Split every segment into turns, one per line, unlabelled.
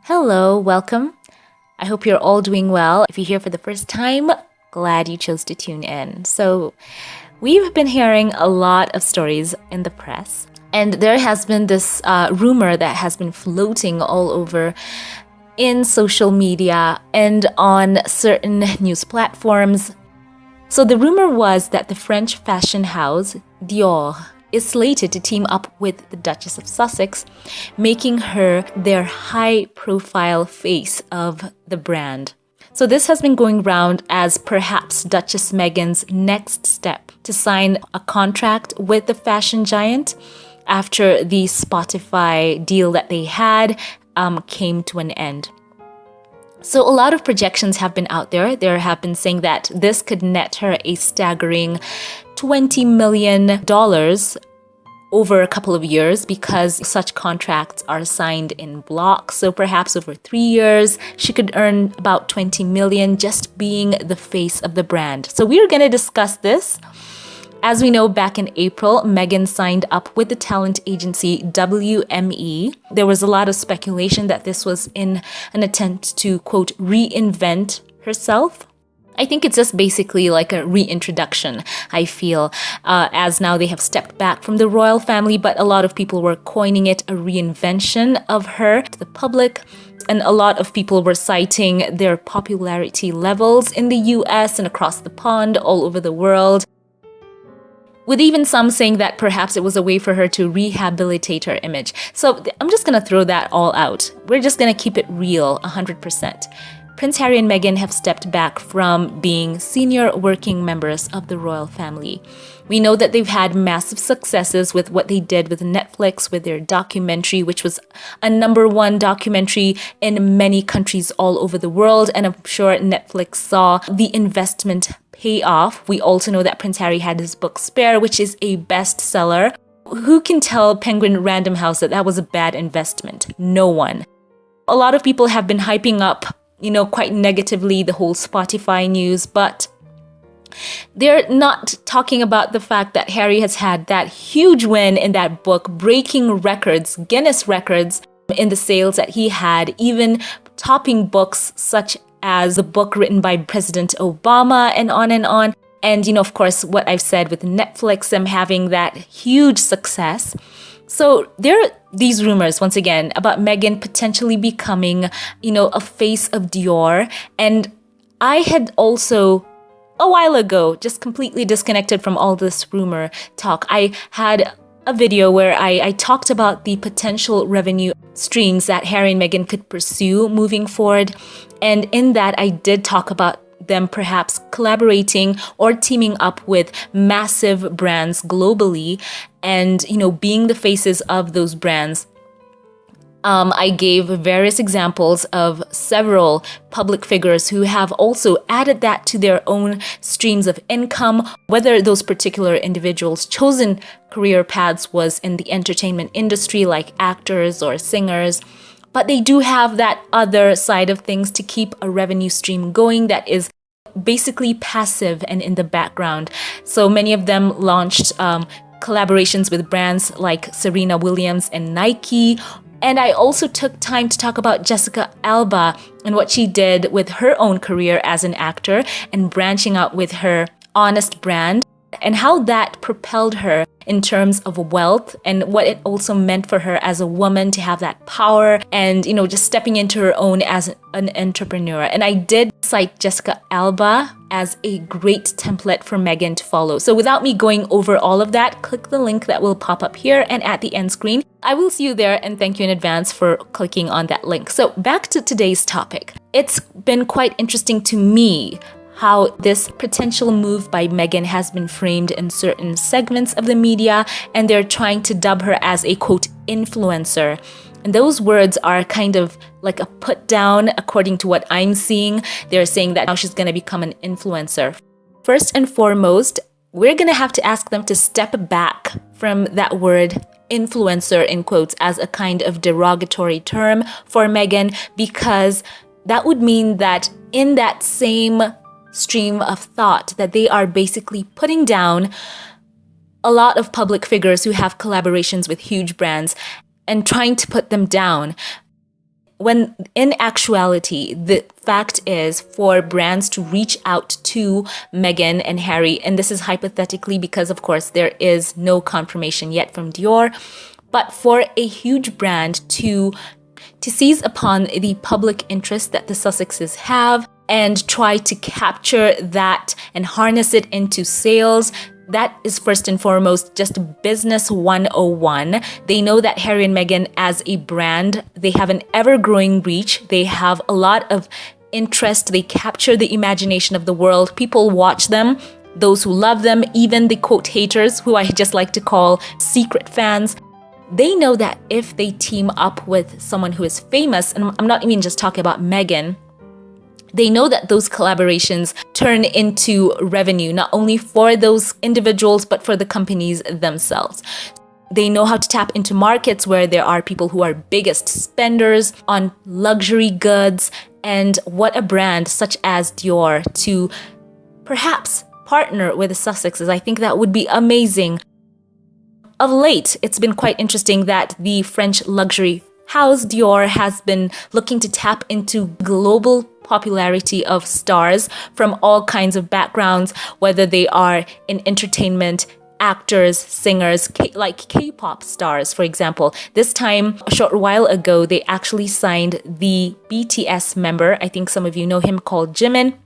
Hello, welcome. I hope you're all doing well. If you're here for the first time, glad you chose to tune in. So, we've been hearing a lot of stories in the press, and there has been this rumor that has been floating all over in social media and on certain news platforms. So, the rumor was that the French fashion house Dior is slated to team up with the Duchess of Sussex, making her their high-profile face of the brand. So this has been going round as perhaps Duchess Meghan's next step to sign a contract with the fashion giant after the Spotify deal that they had came to an end. So a lot of projections have been out there. There have been saying that this could net her a staggering $20 million over a couple of years because such contracts are signed in blocks. So perhaps over 3 years, she could earn about $20 million just being the face of the brand. So we're going to discuss this. As we know, back in April, Meghan signed up with the talent agency WME. There was a lot of speculation that this was in an attempt to, quote, reinvent herself. I think it's just basically like a reintroduction, I feel, as now they have stepped back from the royal family, but a lot of people were coining it a reinvention of her to the public. And a lot of people were citing their popularity levels in the US and across the pond, all over the world, with even some saying that perhaps it was a way for her to rehabilitate her image. So I'm just going to throw that all out. We're just going to keep it real, 100%. Prince Harry and Meghan have stepped back from being senior working members of the royal family. We know that they've had massive successes with what they did with Netflix, with their documentary, which was a #1 documentary in many countries all over the world. And I'm sure Netflix saw the investment pay off. We also know that Prince Harry had his book Spare, which is a bestseller. Who can tell Penguin Random House that that was a bad investment? No one. A lot of people have been hyping up quite negatively the whole Spotify news, but they're not talking about the fact that Harry has had that huge win in that book, breaking records, Guinness records in the sales that he had, even topping books such as the book written by President Obama and on and on. And, of course, what I've said with Netflix, them having that huge success. So there are these rumors, once again, about Meghan potentially becoming, a face of Dior. And I had also, a while ago, just completely disconnected from all this rumor talk. I had a video where I talked about the potential revenue streams that Harry and Meghan could pursue moving forward. And in that, I did talk about them perhaps collaborating or teaming up with massive brands globally and, being the faces of those brands. I gave various examples of several public figures who have also added that to their own streams of income, whether those particular individuals' chosen career paths was in the entertainment industry like actors or singers. But they do have that other side of things to keep a revenue stream going that is basically passive and in the background. So many of them launched collaborations with brands like Serena Williams and Nike. And I also took time to talk about Jessica Alba and what she did with her own career as an actor and branching out with her Honest brand, and how that propelled her in terms of wealth and what it also meant for her as a woman to have that power and, just stepping into her own as an entrepreneur. And I did cite Jessica Alba as a great template for Meghan to follow. So without me going over all of that, click the link that will pop up here and at the end screen. I will see you there, and thank you in advance for clicking on that link. So back to today's topic. It's been quite interesting to me how this potential move by Meghan has been framed in certain segments of the media, and they're trying to dub her as a, quote, influencer. And those words are kind of like a put down according to what I'm seeing. They're saying that now she's going to become an influencer. First and foremost, we're going to have to ask them to step back from that word influencer, in quotes, as a kind of derogatory term for Meghan, because that would mean that in that same stream of thought that they are basically putting down a lot of public figures who have collaborations with huge brands and trying to put them down. when in actuality, the fact is for brands to reach out to Meghan and Harry, and this is hypothetically because, of course, there is no confirmation yet from Dior, but for a huge brand to seize upon the public interest that the Sussexes have and try to capture that and harness it into sales. That is first and foremost just business 101. They know that Harry and Meghan as a brand, they have an ever-growing reach. They have a lot of interest. They capture the imagination of the world. People watch them, those who love them, even the quote haters, who I just like to call secret fans. They know that if they team up with someone who is famous, and I'm not even just talking about Meghan, they know that those collaborations turn into revenue, not only for those individuals, but for the companies themselves. They know how to tap into markets where there are people who are biggest spenders on luxury goods, and what a brand such as Dior to perhaps partner with the Sussexes. I think that would be amazing. Of late, it's been quite interesting that the French luxury house Dior has been looking to tap into global popularity of stars from all kinds of backgrounds, whether they are in entertainment, actors, singers, like K-pop stars, for example. This time, a short while ago, they actually signed the BTS member, I think some of you know him, called Jimin,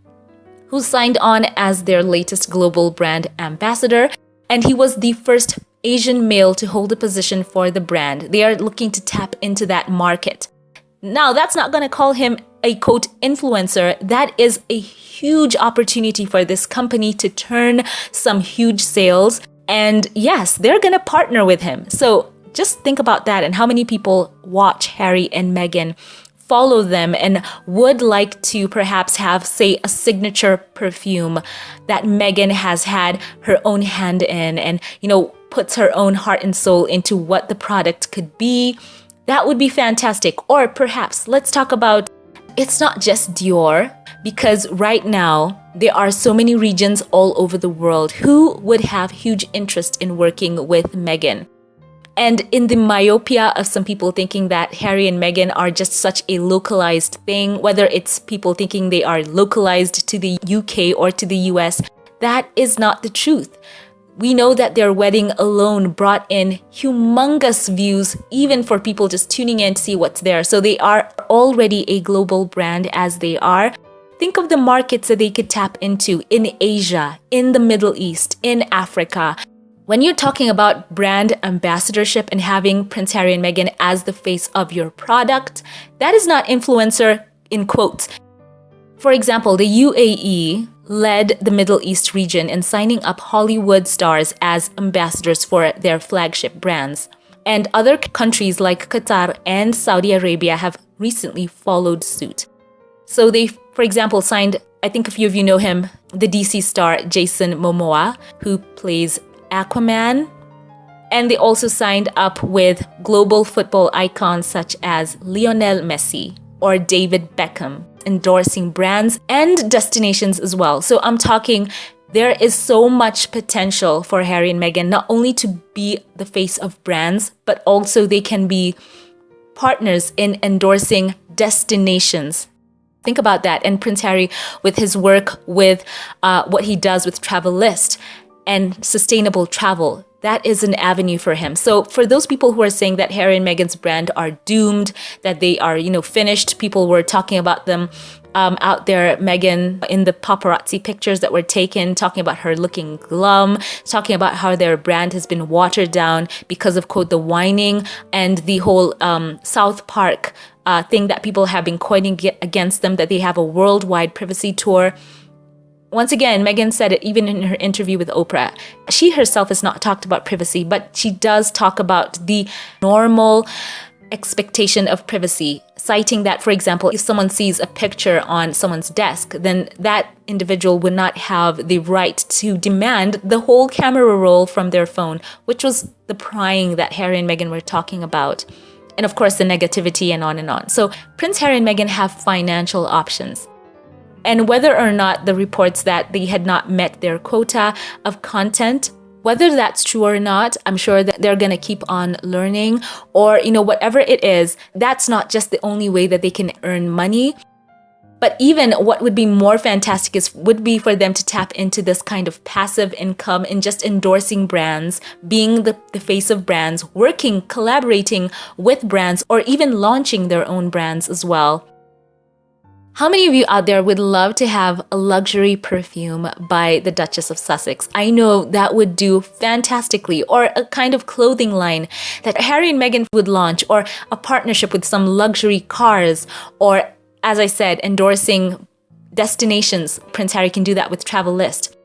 who signed on as their latest global brand ambassador. And he was the first Asian male to hold a position for the brand. They are looking to tap into that market. Now, that's not going to call him a quote influencer. That is a huge opportunity for this company to turn some huge sales. And yes, they're going to partner with him. So just think about that and how many people watch Harry and Meghan, follow them, and would like to perhaps have, say, a signature perfume that Meghan has had her own hand in and, puts her own heart and soul into what the product could be. That would be fantastic. Or perhaps let's talk about, it's not just Dior, because right now there are so many regions all over the world who would have huge interest in working with Meghan. And in the myopia of some people thinking that Harry and Meghan are just such a localized thing, whether it's people thinking they are localized to the UK or to the US, that is not the truth. We know that their wedding alone brought in humongous views, even for people just tuning in to see what's there. So they are already a global brand as they are. Think of the markets that they could tap into in Asia, in the Middle East, in Africa. When you're talking about brand ambassadorship and having Prince Harry and Meghan as the face of your product, that is not influencer in quotes. For example, the UAE led the Middle East region in signing up Hollywood stars as ambassadors for their flagship brands. And other countries like Qatar and Saudi Arabia have recently followed suit. So they, for example, signed, I think a few of you know him, the DC star Jason Momoa, who plays Aquaman. And they also signed up with global football icons such as Lionel Messi or David Beckham, endorsing brands and destinations as well. So I'm talking, there is so much potential for Harry and Meghan, not only to be the face of brands, but also they can be partners in endorsing destinations. Think about that. And Prince Harry, with his work with what he does with Travelist and sustainable travel, that is an avenue for him. So for those people who are saying that Harry and Meghan's brand are doomed, that they are, finished, people were talking about them out there, Meghan in the paparazzi pictures that were taken, talking about her looking glum, talking about how their brand has been watered down because of, quote, the whining and the whole South Park thing that people have been coining against them, that they have a worldwide privacy tour. Once again, Meghan said it even in her interview with Oprah. She herself has not talked about privacy, but she does talk about the normal expectation of privacy, citing that, for example, if someone sees a picture on someone's desk, then that individual would not have the right to demand the whole camera roll from their phone, which was the prying that Harry and Meghan were talking about. And of course, the negativity and on and on. So Prince Harry and Meghan have financial options. And whether or not the reports that they had not met their quota of content Whether that's true or not, I'm sure that they're going to keep on learning, or, whatever it is, that's not just the only way that they can earn money. But even what would be more fantastic would be for them to tap into this kind of passive income in just endorsing brands, being the face of brands, working, collaborating with brands, or even launching their own brands as well. How many of you out there would love to have a luxury perfume by the Duchess of Sussex? I know that would do fantastically. Or a kind of clothing line that Harry and Meghan would launch, or a partnership with some luxury cars, or, as I said, endorsing destinations. Prince Harry can do that with Travel List.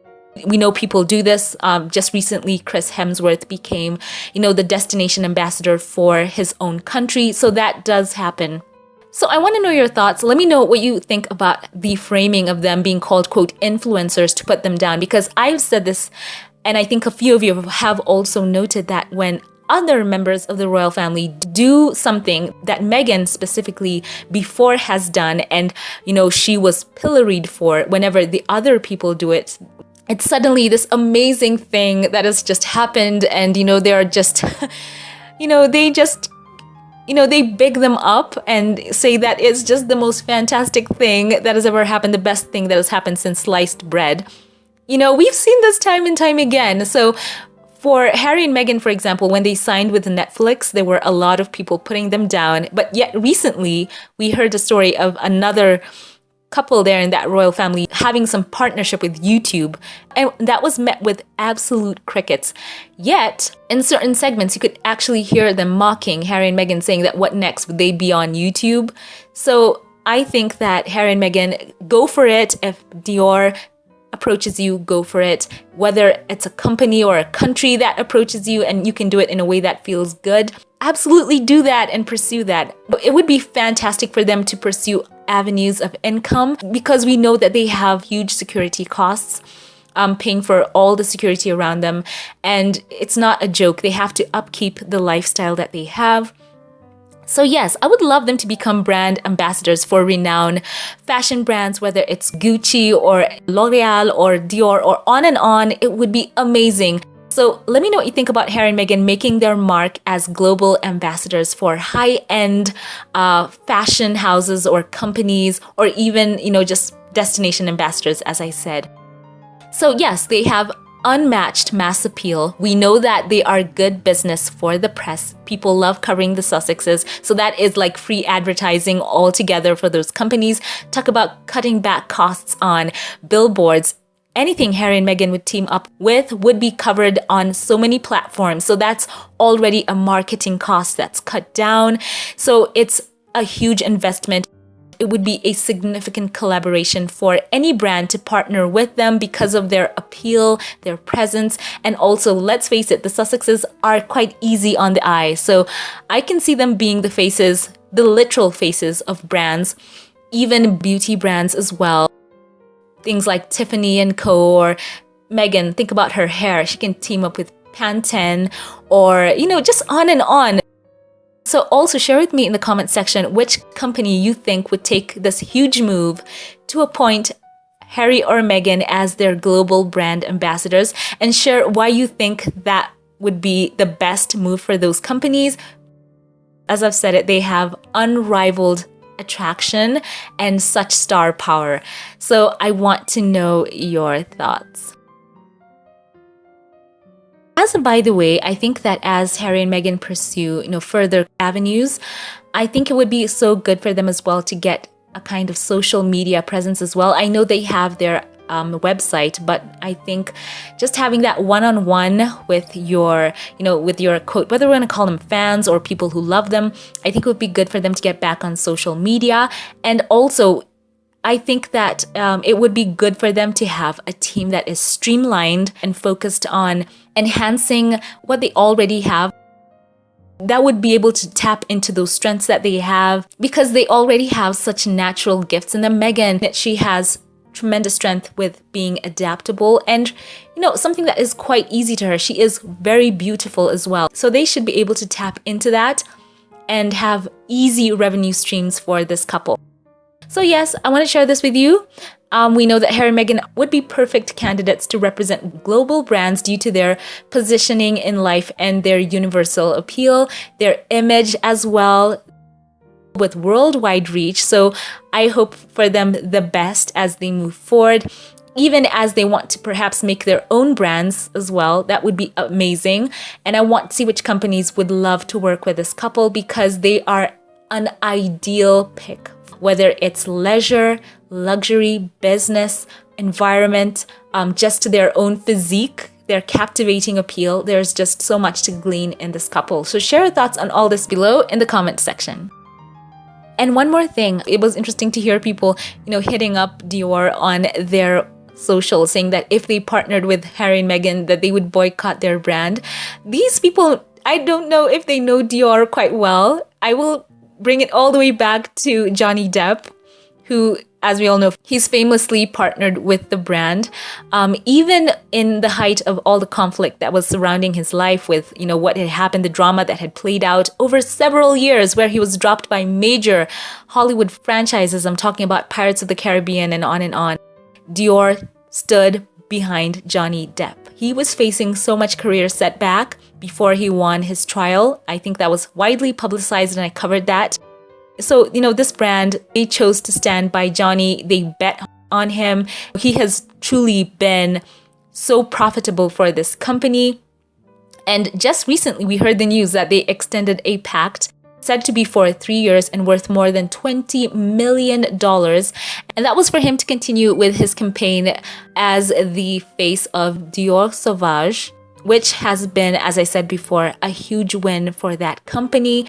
We know people do this. Just recently, Chris Hemsworth became, the destination ambassador for his own country. So that does happen. So I want to know your thoughts. Let me know what you think about the framing of them being called, quote, influencers, to put them down. Because I've said this, and I think a few of you have also noted that when other members of the royal family do something that Meghan specifically before has done, and, she was pilloried for, whenever the other people do it, it's suddenly this amazing thing that has just happened. And, they're just, they big them up and say that it's just the most fantastic thing that has ever happened, the best thing that has happened since sliced bread. We've seen this time and time again. So for Harry and Meghan, for example, when they signed with Netflix, there were a lot of people putting them down. But yet recently, we heard a story of another couple there in that royal family having some partnership with YouTube, and that was met with absolute crickets. Yet, in certain segments, you could actually hear them mocking Harry and Meghan, saying that what next? Would they be on YouTube? So I think that Harry and Meghan, go for it. If Dior approaches you, go for it. Whether it's a company or a country that approaches you and you can do it in a way that feels good, absolutely do that and pursue that. It would be fantastic for them to pursue avenues of income, because we know that they have huge security costs, paying for all the security around them. And it's not a joke. They have to upkeep the lifestyle that they have. So yes, I would love them to become brand ambassadors for renowned fashion brands, whether it's Gucci or L'Oreal or Dior or on and on. It would be amazing. So let me know what you think about Harry and Meghan making their mark as global ambassadors for high-end fashion houses or companies, or even, just destination ambassadors, as I said. So yes, they have unmatched mass appeal. We know that they are good business for the press. People love covering the Sussexes. So that is like free advertising altogether for those companies. Talk about cutting back costs on billboards. Anything Harry and Meghan would team up with would be covered on so many platforms. So that's already a marketing cost that's cut down. So it's a huge investment. It would be a significant collaboration for any brand to partner with them because of their appeal, their presence, and also, let's face it, the Sussexes are quite easy on the eye. So I can see them being the faces, the literal faces of brands, even beauty brands as well. Things like Tiffany & Co. or Meghan, think about her hair. She can team up with Pantene or, just on and on. So also share with me in the comment section which company you think would take this huge move to appoint Harry or Meghan as their global brand ambassadors, and share why you think that would be the best move for those companies. As I've said it, they have unrivaled attraction and such star power. So I want to know your thoughts. By the way, I think that as Harry and Meghan pursue, further avenues, I think it would be so good for them as well to get a kind of social media presence as well. I know they have their website, but I think just having that one-on-one with your, with your quote, whether we're going to call them fans or people who love them, I think it would be good for them to get back on social media. And also, I think that it would be good for them to have a team that is streamlined and focused on enhancing what they already have. That would be able to tap into those strengths that they have, because they already have such natural gifts. And then Meghan, she has tremendous strength with being adaptable and, something that is quite easy to her. She is very beautiful as well. So they should be able to tap into that and have easy revenue streams for this couple. So yes, I want to share this with you. We know that Harry and Meghan would be perfect candidates to represent global brands due to their positioning in life and their universal appeal, their image as well, with worldwide reach. So I hope for them the best as they move forward, even as they want to perhaps make their own brands as well. That would be amazing. And I want to see which companies would love to work with this couple, because they are an ideal pick, whether it's leisure, luxury, business, environment, just to their own physique, their captivating appeal. There's just so much to glean in this couple. So share your thoughts on all this below in the comment section. And one more thing, it was interesting to hear people, hitting up Dior on their social, saying that if they partnered with Harry and Meghan, that they would boycott their brand. These people, I don't know if they know Dior quite well. I will bring it all the way back to Johnny Depp, who, as we all know, he's famously partnered with the brand. Even in the height of all the conflict that was surrounding his life with, what had happened, the drama that had played out over several years, where he was dropped by major Hollywood franchises. I'm talking about Pirates of the Caribbean and on and on. Dior stood behind Johnny Depp. He was facing so much career setback before he won his trial. I think that was widely publicized, and I covered that. So, this brand, they chose to stand by Johnny. They bet on him. He has truly been so profitable for this company. And just recently, we heard the news that they extended a pact said to be for 3 years and worth more than $20 million. And that was for him to continue with his campaign as the face of Dior Sauvage, which has been, as I said before, a huge win for that company.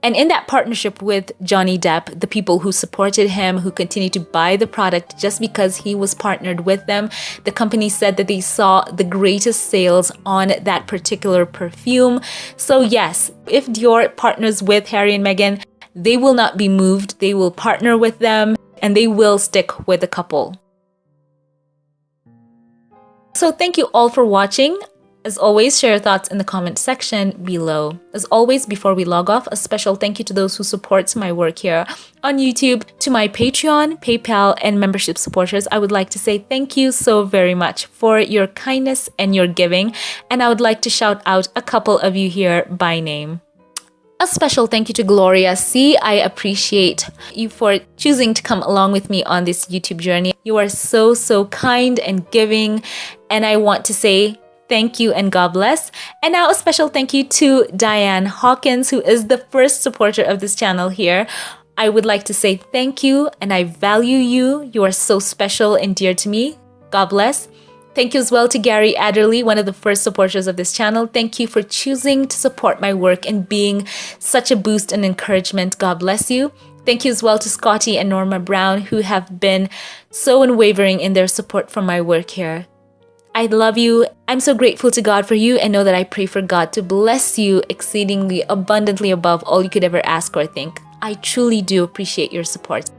And in that partnership with Johnny Depp, the people who supported him, who continued to buy the product just because he was partnered with them, the company said that they saw the greatest sales on that particular perfume. So yes, if Dior partners with Harry and Meghan, they will not be moved. They will partner with them, and they will stick with the couple. So thank you all for watching. As always, share your thoughts in the comment section below. As always, before we log off, a special thank you to those who support my work here on YouTube, to my Patreon, PayPal, and membership supporters. I would like to say thank you so very much for your kindness and your giving. And I would like to shout out a couple of you here by name. A special thank you to Gloria C. I appreciate you for choosing to come along with me on this YouTube journey. You are so, so kind and giving. And I want to say thank you and God bless. And now a special thank you to Diane Hawkins, who is the first supporter of this channel here. I would like to say thank you, and I value you. You are so special and dear to me. God bless. Thank you as well to Gary Adderley, one of the first supporters of this channel. Thank you for choosing to support my work and being such a boost and encouragement. God bless you. Thank you as well to Scotty and Norma Brown, who have been so unwavering in their support for my work here. I love you. I'm so grateful to God for you, and know that I pray for God to bless you exceedingly abundantly above all you could ever ask or think. I truly do appreciate your support.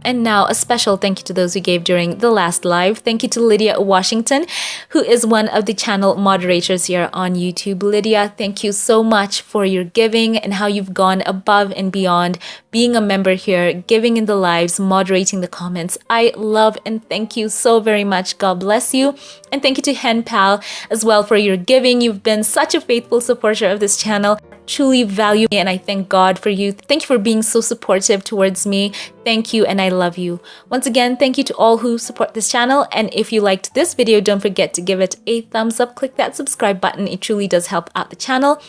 And now a special thank you to those who gave during the last live. Thank you to Lydia Washington, who is one of the channel moderators here on YouTube. Lydia, thank you so much for your giving and how you've gone above and beyond being a member here, giving in the lives, moderating the comments. I love and thank you so very much. God bless you. And thank you to Hen Pal as well for your giving. You've been such a faithful supporter of this channel. Truly value me, and I thank God for you. Thank you for being so supportive towards me. Thank you, and I love you. Once again, thank you to all who support this channel. And if you liked this video, don't forget to give it a thumbs up. Click that subscribe button. It truly does help out the channel.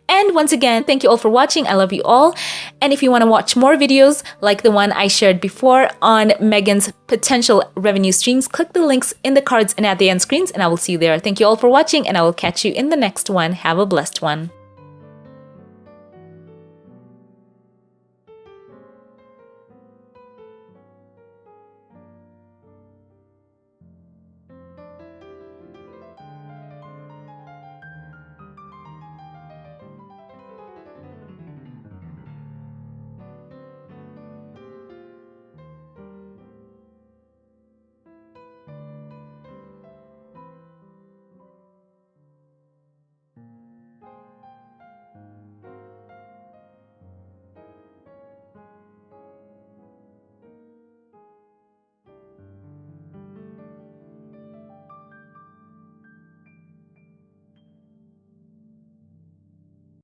And once again, thank you all for watching. I love you all. And if you want to watch more videos like the one I shared before on Meghan's potential revenue streams, click the links in the cards and at the end screens, and I will see you there. Thank you all for watching, and I will catch you in the next one. Have a blessed one.